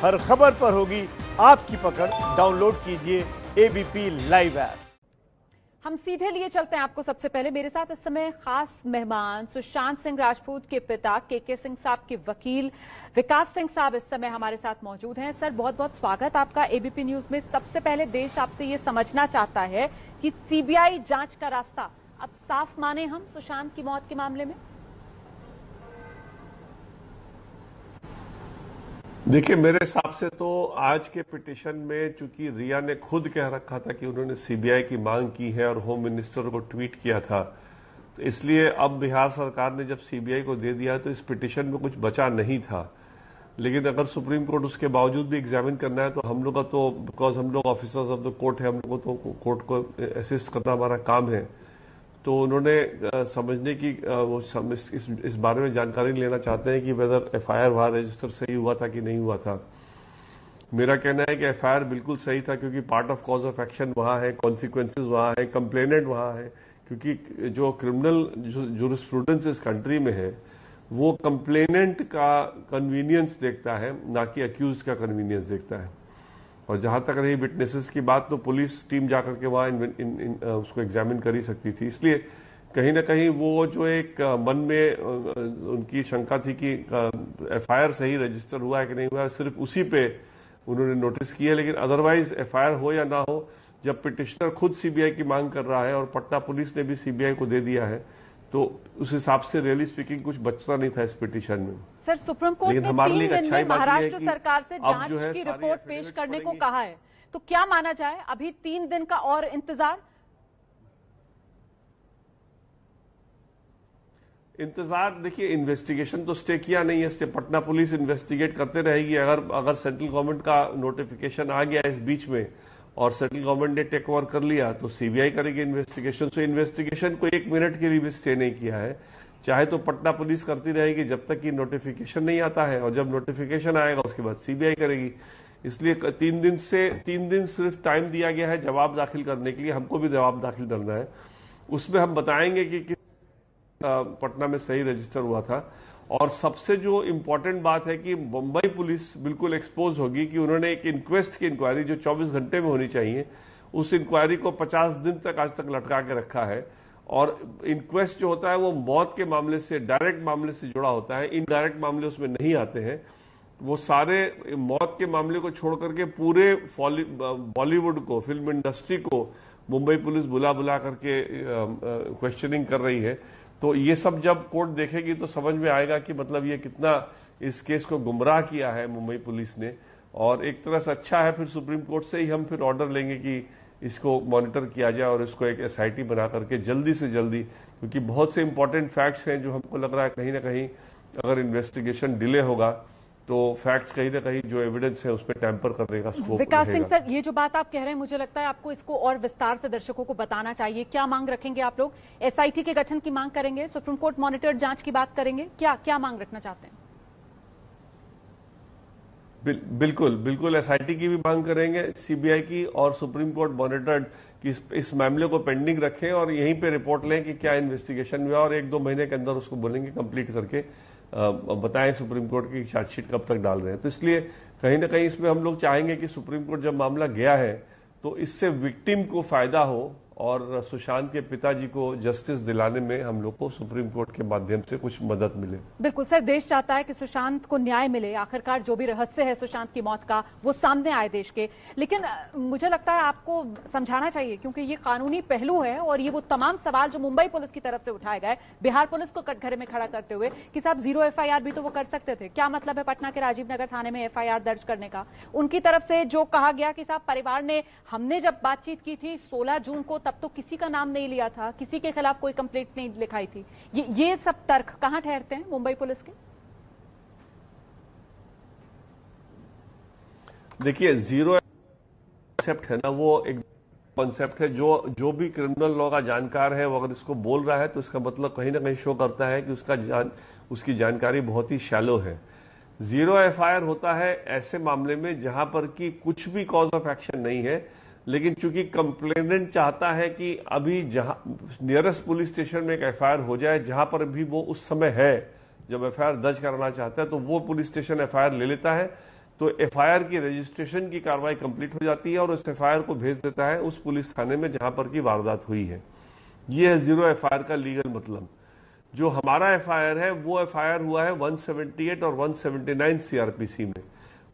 हर खबर पर होगी आपकी पकड़। डाउनलोड कीजिए एबीपी लाइव ऐप। हम सीधे लिए चलते हैं आपको। सबसे पहले मेरे साथ इस समय खास मेहमान सुशांत सिंह राजपूत के पिता के सिंह साहब के वकील विकास सिंह साहब इस समय हमारे साथ मौजूद हैं। सर, बहुत बहुत स्वागत आपका एबीपी न्यूज में। सबसे पहले देश आपसे ये समझना चाहता है कि सीबीआई जांच का रास्ता अब साफ माने हम सुशांत की मौत के मामले में। देखिए, मेरे हिसाब से तो आज के पिटीशन में चूंकि रिया ने खुद कह रखा था कि उन्होंने सीबीआई की मांग की है और होम मिनिस्टर को ट्वीट किया था, तो इसलिए अब बिहार सरकार ने जब सीबीआई को दे दिया तो इस पिटीशन में कुछ बचा नहीं था। लेकिन अगर सुप्रीम कोर्ट उसके बावजूद भी एग्जामिन करना है तो हम लोग का तो, बिकॉज हम लोग ऑफिसर्स ऑफ द कोर्ट है, हम लोग को तो कोर्ट को असिस्ट करना हमारा काम है, तो उन्होंने समझने की वो इस बारे में जानकारी लेना चाहते हैं कि वेदर एफआईआर वहां रजिस्टर सही हुआ था कि नहीं हुआ था। मेरा कहना है कि एफआईआर बिल्कुल सही था, क्योंकि part of cause of action वहां है, कॉन्सिक्वेंसेज वहां है, कंप्लेनेंट वहां है। क्योंकि जो क्रिमिनल जूरिस्प्रूडेंस इस कंट्री में है वो कंप्लेनेंट का कन्वीनियंस देखता है, ना कि अक्यूज का कन्वीनियंस देखता है। और जहां तक रही विटनेसेस की बात, तो पुलिस टीम जाकर के वहां उसको एग्जामिन कर ही सकती थी। इसलिए कहीं ना कहीं वो जो एक मन में उनकी शंका थी कि एफआईआर सही रजिस्टर हुआ है कि नहीं हुआ है, सिर्फ उसी पे उन्होंने नोटिस किया। लेकिन अदरवाइज एफआईआर हो या ना हो, जब पिटिशनर खुद सीबीआई की मांग कर रहा है और पटना पुलिस ने भी सीबीआई को दे दिया है, तो उस हिसाब से रियली स्पीकिंग कुछ बचता नहीं था इस पिटीशन में। सर, सुप्रीम कोर्ट ने 3 दिन में महाराष्ट्र सरकार से जांच की रिपोर्ट पेश करने को कहा है, तो क्या माना जाए? अभी 3 दिन का और इंतजार देखिए, इन्वेस्टिगेशन तो स्टे किया नहीं है, इसलिए पटना पुलिस इन्वेस्टिगेट करते रहेगी। अगर सेंट्रल गवर्नमेंट का नोटिफिकेशन आ गया इस बीच में और सेंट्रल गवर्नमेंट ने टेक ओवर कर लिया, तो सीबीआई करेगी इन्वेस्टिगेशन। तो इन्वेस्टिगेशन को 1 मिनट के लिए भी स्टे नहीं किया है। चाहे तो पटना पुलिस करती रहेगी जब तक कि नोटिफिकेशन नहीं आता है, और जब नोटिफिकेशन आएगा उसके बाद सीबीआई करेगी। इसलिए 3 दिन सिर्फ टाइम दिया गया है जवाब दाखिल करने के लिए। हमको भी जवाब दाखिल करना है, उसमें हम बताएंगे कि पटना में सही रजिस्टर हुआ था। और सबसे जो इम्पोर्टेंट बात है कि मुंबई पुलिस बिल्कुल एक्सपोज होगी कि उन्होंने एक इंक्वेस्ट की इंक्वायरी जो 24 घंटे में होनी चाहिए, उस इंक्वायरी को 50 दिन तक आज तक लटका के रखा है। और इंक्वेस्ट जो होता है वो मौत के मामले से, डायरेक्ट मामले से जुड़ा होता है, इनडायरेक्ट मामले उसमें नहीं आते हैं। वो सारे मौत के मामले को छोड़ करके पूरे बॉलीवुड को, फिल्म इंडस्ट्री को मुंबई पुलिस बुला बुला करके क्वेश्चनिंग कर रही है। तो ये सब जब कोर्ट देखेगी तो समझ में आएगा कि मतलब ये कितना इस केस को गुमराह किया है मुंबई पुलिस ने। और एक तरह से अच्छा है, फिर सुप्रीम कोर्ट से ही हम फिर ऑर्डर लेंगे कि इसको मॉनिटर किया जाए और इसको एक एसआईटी बना करके जल्दी से जल्दी, क्योंकि बहुत से इंपॉर्टेंट फैक्ट्स हैं जो हमको लग रहा है कहीं ना कहीं अगर इन्वेस्टिगेशन डिले होगा तो फैक्ट्स कहीं ना कहीं जो एविडेंस है उसमें टैंपर करने का स्कोप विकास सिंह सर, ये जो बात आप कह रहे हैं, मुझे लगता है आपको इसको और विस्तार से दर्शकों को बताना चाहिए। क्या मांग रखेंगे आप लोग? एसआईटी के गठन की मांग करेंगे? सुप्रीम कोर्ट मॉनिटर्ड जांच की बात करेंगे? क्या मांग रखना चाहते हैं? बिल्कुल एसआईटी की भी मांग करेंगे, सीबीआई की, और सुप्रीम कोर्ट मॉनिटर्ड कि इस मामले को पेंडिंग रखें और यहीं पे रिपोर्ट लें कि क्या इन्वेस्टिगेशन हुआ, और 1-2 महीने के अंदर उसको बोलेंगे कंप्लीट करके बताएं सुप्रीम कोर्ट की चार्जशीट कब तक डाल रहे हैं। तो इसलिए कहीं ना कहीं इसमें हम लोग चाहेंगे कि सुप्रीम कोर्ट जब मामला गया है तो इससे विक्टिम को फायदा हो और सुशांत के पिताजी को जस्टिस दिलाने में हम लोग को सुप्रीम कोर्ट के माध्यम से कुछ मदद मिले। बिल्कुल सर, देश चाहता है कि सुशांत को न्याय मिले। आखिरकार जो भी रहस्य है सुशांत की मौत का वो सामने आए देश के। लेकिन मुझे लगता है आपको समझाना चाहिए, क्योंकि ये कानूनी पहलू है और ये वो तमाम सवाल जो मुंबई पुलिस की तरफ से उठाए गए बिहार पुलिस को कटघरे में खड़ा करते हुए कि साहब 0 एफआईआर भी तो वो कर सकते थे। क्या मतलब है पटना के राजीव नगर थाने में एफआईआर दर्ज करने का? उनकी तरफ से जो कहा गया कि साहब परिवार ने, हमने जब बातचीत की थी 16 जून को, तब तो किसी का नाम नहीं लिया था, किसी के खिलाफ कोई कंप्लेंट नहीं लिखाई थी। ये सब तर्क कहां ठहरते हैं मुंबई पुलिस के? देखिए, 0 कॉन्सेप्ट है ना, वो एक कॉन्सेप्ट है जो भी क्रिमिनल लॉ का जानकार है वो अगर इसको बोल रहा है तो इसका मतलब कहीं ना कहीं शो करता है कि उसकी जानकारी बहुत ही शैलो है। 0 एफआईआर होता है ऐसे मामले में जहां पर कि कुछ भी कॉज ऑफ एक्शन नहीं है, लेकिन चूंकि कंप्लेनेंट चाहता है कि अभी जहां नियरेस्ट पुलिस स्टेशन में एक एफआईआर हो जाए, जहां पर भी वो उस समय है जब एफआईआर दर्ज कराना चाहता है, तो वो पुलिस स्टेशन एफआईआर ले लेता है। तो एफआईआर की रजिस्ट्रेशन की कार्रवाई कंप्लीट हो जाती है और उस एफआईआर को भेज देता है उस पुलिस थाने में जहां पर की वारदात हुई है। ये है जीरो एफआईआर का लीगल मतलब। जो हमारा एफआईआर है वो एफआईआर हुआ है 178 और 179 सीआरपीसी में।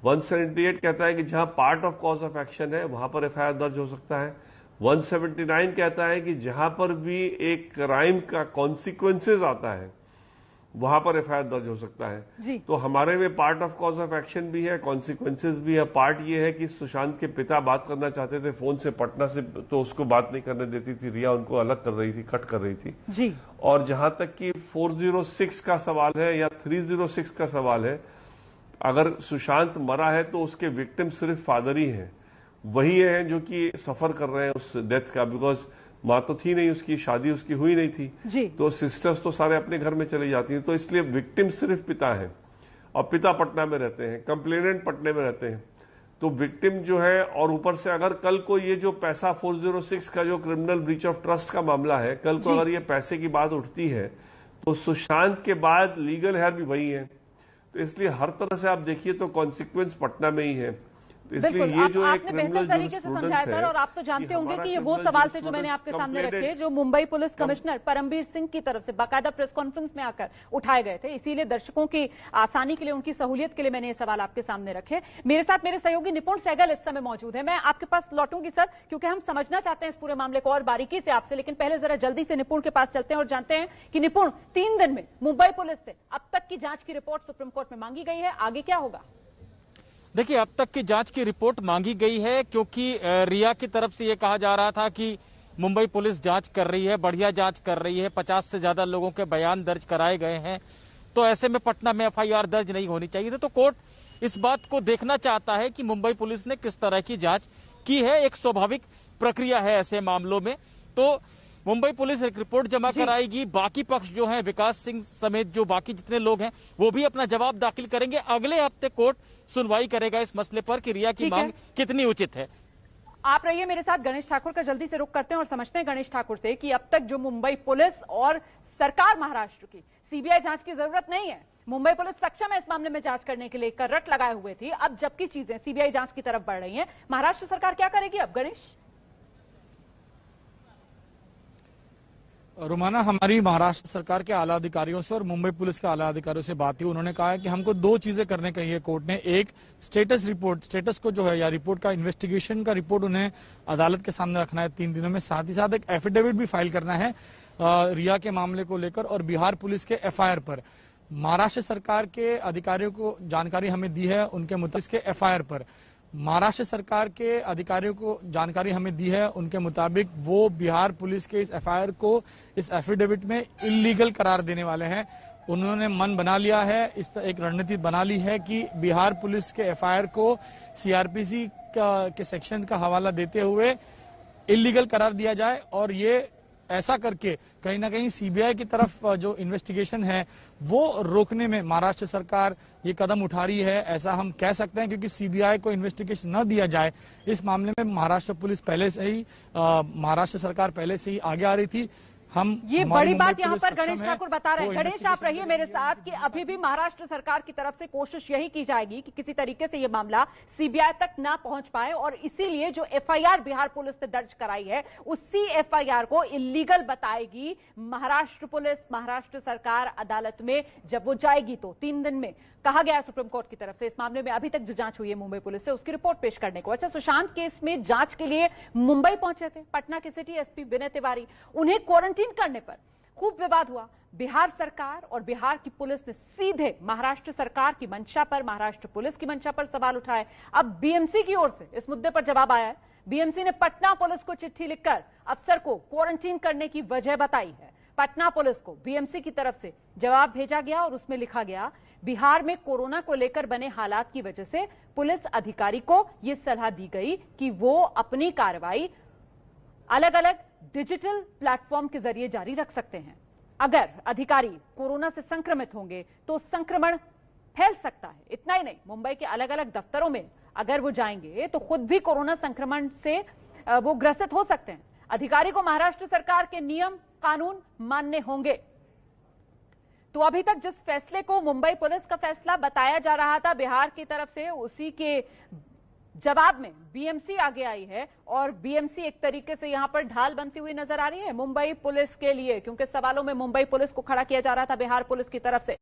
178 कहता है कि जहां part of cause of action है वहां पर एफआईआर दर्ज हो सकता है। 179 कहता है कि जहां पर भी एक क्राइम का कॉन्सिक्वेंसेज आता है वहां पर एफआईआर दर्ज हो सकता है। तो हमारे में part of cause of action भी है, कॉन्सिक्वेंसेज भी है। पार्ट ये है कि सुशांत के पिता बात करना चाहते थे फोन से पटना से, तो उसको बात नहीं करने देती थी रिया, उनको अलग कर रही थी, कट कर रही थी जी। और जहां तक कि 406 का सवाल है या 306 का सवाल है, अगर सुशांत मरा है तो उसके विक्टिम सिर्फ फादर ही हैं, वही हैं जो कि सफर कर रहे हैं उस डेथ का, बिकॉज माँ तो थी नहीं, उसकी शादी उसकी हुई नहीं थी जी। तो सिस्टर्स तो सारे अपने घर में चली जाती हैं, तो इसलिए विक्टिम सिर्फ पिता है और पिता पटना में रहते हैं, कंप्लेनेंट पटने में रहते हैं। तो विक्टिम जो है, और ऊपर से अगर कल को ये जो पैसा 406 का जो क्रिमिनल ब्रीच ऑफ ट्रस्ट का मामला है, कल को अगर ये पैसे की बात उठती है तो सुशांत के बाद लीगल हेयर भी वही है। तो इसलिए हर तरह से आप देखिए तो कॉन्सिक्वेंस पटना में ही है। इसलिए ये जो एक बेहतर तरीके से समझाया सर, और आप तो जानते होंगे कि ये वो सवाल थे जो मैंने आपके सामने रखे, जो मुंबई पुलिस कमिश्नर परमबीर सिंह की तरफ से बाकायदा प्रेस कॉन्फ्रेंस में आकर उठाए गए थे। इसीलिए दर्शकों की आसानी के लिए, उनकी सहूलियत के लिए मैंने ये सवाल आपके सामने रखे। मेरे साथ मेरे सहयोगी निपुण सहगल इस समय मौजूद है। मैं आपके पास लौटूंगी सर, क्योंकि हम समझना चाहते हैं इस पूरे मामले को और बारीकी से आपसे, लेकिन पहले जरा जल्दी से निपुण के पास चलते हैं और जानते हैं कि निपुण, 3 दिन में मुंबई पुलिस से अब तक की जांच की रिपोर्ट सुप्रीम कोर्ट में मांगी गई है, आगे क्या होगा? देखिए, अब तक की जांच की रिपोर्ट मांगी गई है क्योंकि रिया की तरफ से ये कहा जा रहा था कि मुंबई पुलिस जांच कर रही है, बढ़िया जांच कर रही है, 50 से ज्यादा लोगों के बयान दर्ज कराए गए हैं, तो ऐसे में पटना में एफआईआर दर्ज नहीं होनी चाहिए थी। तो कोर्ट इस बात को देखना चाहता है कि मुंबई पुलिस ने किस तरह की जांच की है। एक स्वाभाविक प्रक्रिया है ऐसे मामलों में। तो मुंबई पुलिस एक रिपोर्ट जमा कराएगी, बाकी पक्ष जो है विकास सिंह समेत जो बाकी जितने लोग हैं वो भी अपना जवाब दाखिल करेंगे। अगले हफ्ते कोर्ट सुनवाई करेगा इस मसले पर कि रिया की मांग कितनी उचित है। आप रहिए मेरे साथ, गणेश ठाकुर का जल्दी से रुख करते हैं और समझते हैं गणेश ठाकुर से कि अब तक जो मुंबई पुलिस और सरकार महाराष्ट्र की सीबीआई जांच की जरूरत नहीं है, मुंबई पुलिस सक्षम है इस मामले में जांच करने के लिए, कररट लगाए हुए थी। अब जबकि चीजें सीबीआई जांच की तरफ बढ़ रही हैं, महाराष्ट्र सरकार क्या करेगी अब? गणेश रोमाना, हमारी महाराष्ट्र सरकार के आला अधिकारियों से और मुंबई पुलिस के आला अधिकारियों से बात हुई। उन्होंने कहा है कि हमको 2 चीजें करने कही है कोर्ट ने। एक, स्टेटस रिपोर्ट, स्टेटस को जो है या रिपोर्ट का, इन्वेस्टिगेशन का रिपोर्ट उन्हें अदालत के सामने रखना है 3 दिनों में। साथ ही साथ एक एफिडेविट भी फाइल करना है रिया के मामले को लेकर और बिहार पुलिस के एफआईआर पर। महाराष्ट्र सरकार के अधिकारियों को जानकारी हमें दी है उनके मुताबिक के एफआईआर पर। महाराष्ट्र सरकार के अधिकारियों को जानकारी हमें दी है उनके मुताबिक वो बिहार पुलिस के इस एफआईआर को, इस एफिडेविट में इल्लीगल करार देने वाले हैं। उन्होंने मन बना लिया है, इस एक रणनीति बना ली है कि बिहार पुलिस के एफआईआर को सीआरपीसी के सेक्शन का हवाला देते हुए इल्लीगल करार दिया जाए और ये ऐसा करके कहीं ना कहीं सीबीआई की तरफ जो इन्वेस्टिगेशन है वो रोकने में महाराष्ट्र सरकार ये कदम उठा रही है, ऐसा हम कह सकते हैं। क्योंकि सीबीआई को इन्वेस्टिगेशन न दिया जाए इस मामले में महाराष्ट्र पुलिस पहले से ही, महाराष्ट्र सरकार पहले से ही आगे आ रही थी। हम ये बड़ी बात यहाँ पर गणेश ठाकुर बता रहे हैं। गणेश, आप रहिए मेरे साथ कि अभी भी महाराष्ट्र सरकार की तरफ से कोशिश यही की जाएगी कि किसी तरीके से ये मामला सीबीआई तक ना पहुंच पाए और इसीलिए जो एफआईआर बिहार पुलिस ने दर्ज कराई है उसी एफआईआर को इल्लीगल बताएगी महाराष्ट्र पुलिस। महाराष्ट्र सरकार अदालत में जब वो जाएगी तो 3 दिन में कहा गया सुप्रीम कोर्ट की तरफ से इस मामले में अभी तक जो जांच हुई है मुंबई पुलिस से उसकी रिपोर्ट पेश करने को। अच्छा, सुशांत केस में जांच के लिए मुंबई पहुंचे थे पटना के सिटी एसपी विनय तिवारी, उन्हें क्वारंटीन करने पर खूब विवाद हुआ। बिहार सरकार और बिहार की पुलिस ने सीधे महाराष्ट्र सरकार की मंशा पर, महाराष्ट्र पुलिस की मंशा पर सवाल उठाए। अब बीएमसी की ओर से इस मुद्दे पर जवाब आया है। बीएमसी ने पटना पुलिस को चिट्ठी लिखकर अफसर को क्वारंटीन करने की वजह बताई है। पटना पुलिस को बीएमसी की तरफ से जवाब भेजा गया और उसमें लिखा गया, बिहार में कोरोना को लेकर बने हालात की वजह से पुलिस अधिकारी को यह सलाह दी गई कि वो अपनी कार्रवाई अलग अलग डिजिटल प्लेटफॉर्म के जरिए जारी रख सकते हैं। अगर अधिकारी कोरोना से संक्रमित होंगे तो संक्रमण फैल सकता है। इतना ही नहीं, मुंबई के अलग अलग दफ्तरों में अगर वो जाएंगे तो खुद भी कोरोना संक्रमण से वो ग्रसित हो सकते हैं। अधिकारी को महाराष्ट्र सरकार के नियम कानून मानने होंगे। तो अभी तक जिस फैसले को मुंबई पुलिस का फैसला बताया जा रहा था बिहार की तरफ से, उसी के जवाब में बीएमसी आगे आई है और बीएमसी एक तरीके से यहां पर ढाल बनती हुई नजर आ रही है मुंबई पुलिस के लिए, क्योंकि सवालों में मुंबई पुलिस को खड़ा किया जा रहा था बिहार पुलिस की तरफ से।